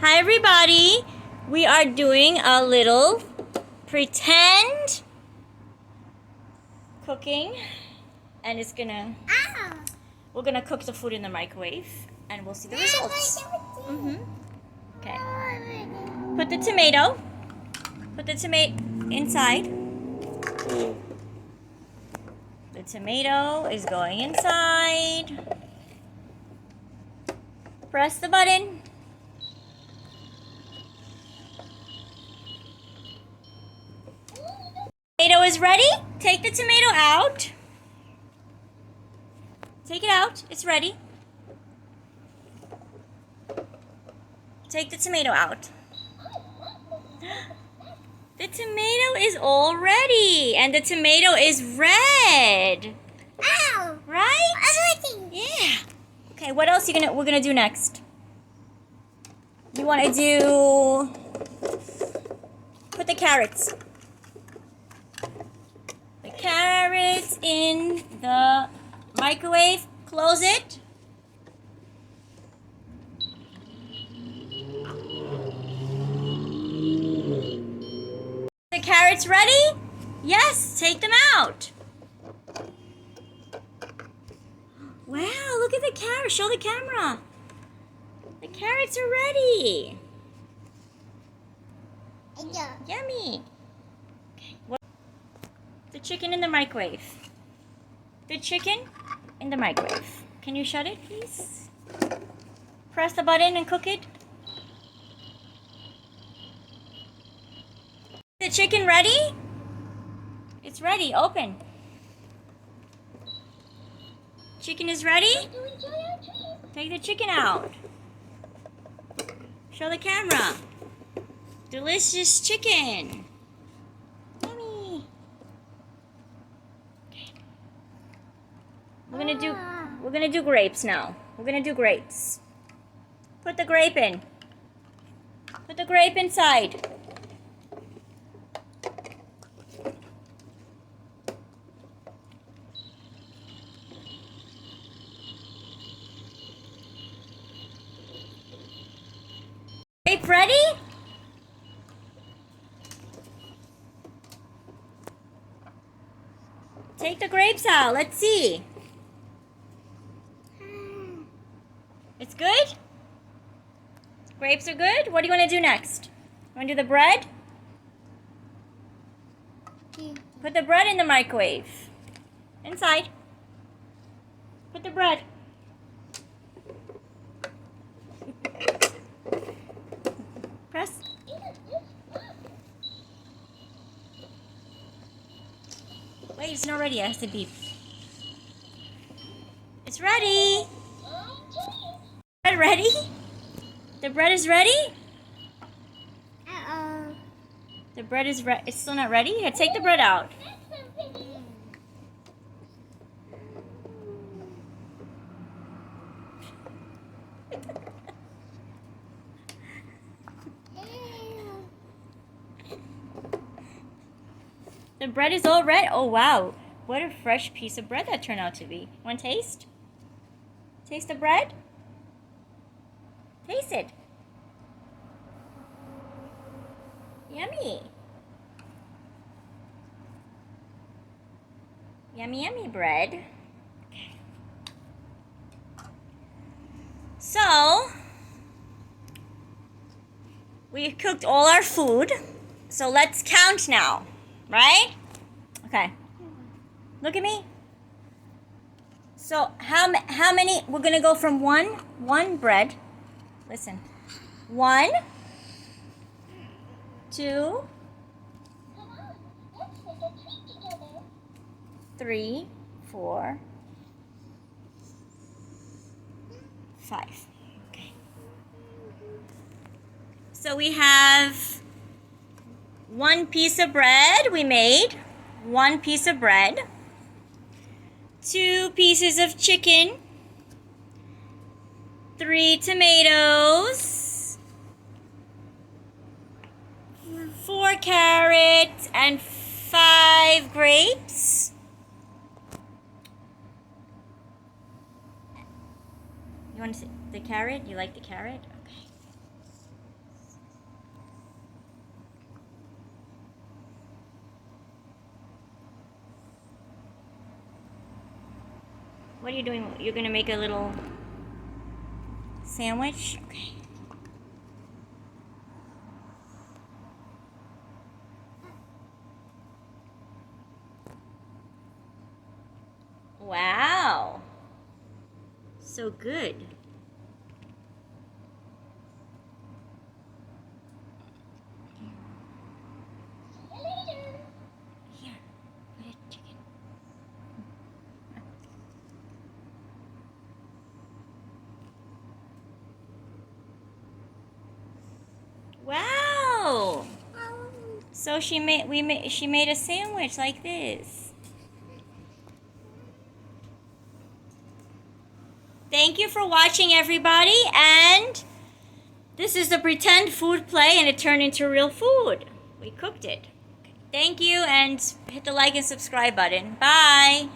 Hi everybody! We are doing a little pretend cooking, and we're gonna cook the food in the microwave and we'll see the results. Okay. Put the tomato inside. The tomato is going inside. Press the button. Tomato is ready. Take the tomato out. Take it out. It's ready. Take the tomato out. The tomato is all ready, and the tomato is red. Ow! Right? I'm looking. Yeah. Okay, what else we're gonna do next? You wanna do put the carrots. The carrots in the microwave. Close it. The carrots ready? Yes, take them out. Wow, look at the carrots. Show the camera. The carrots are ready. Yeah. Yummy. Okay. The chicken in the microwave. The chicken in the microwave. Can you shut it, please? Press the button and cook it. The chicken ready? It's ready. Open. Chicken is ready? Take the chicken out. Show the camera. Delicious chicken. Yummy. Okay. We're gonna do grapes now. We're gonna do grapes. Put the grape in. Put the grape inside. Grape ready? Take the grapes out. Let's see. It's good? Grapes are good? What do you want to do next? Want to do the bread? Put the bread in the microwave. Inside. Put the bread. Press. Wait, it's not ready. It has to beep. It's ready. Bread ready? The bread is ready? Uh-oh. The bread is it's still not ready? Here, take the bread out. The bread is all red. Oh, wow. What a fresh piece of bread that turned out to be. Want to taste? Taste the bread? Taste it. Yummy. Yummy, yummy bread. Okay. So, we've cooked all our food. So let's count now. Right? Okay. Look at me. So how many? We're gonna go from one bread. Listen. 1, 2, 3, 4, 5. Okay. So we have 1 piece of bread we made. 1 piece of bread. 2 pieces of chicken. 3 tomatoes. 4 carrots and 5 grapes. You want to see the carrot? You like the carrot? Okay. What are you doing? You're gonna make a little sandwich? Okay. Wow. So good. Here, put it chicken. Wow. So she made a sandwich like this. Thank you for watching, everybody, and this is the pretend food play, and it turned into real food. We cooked it. Thank you, and hit the like and subscribe button. Bye.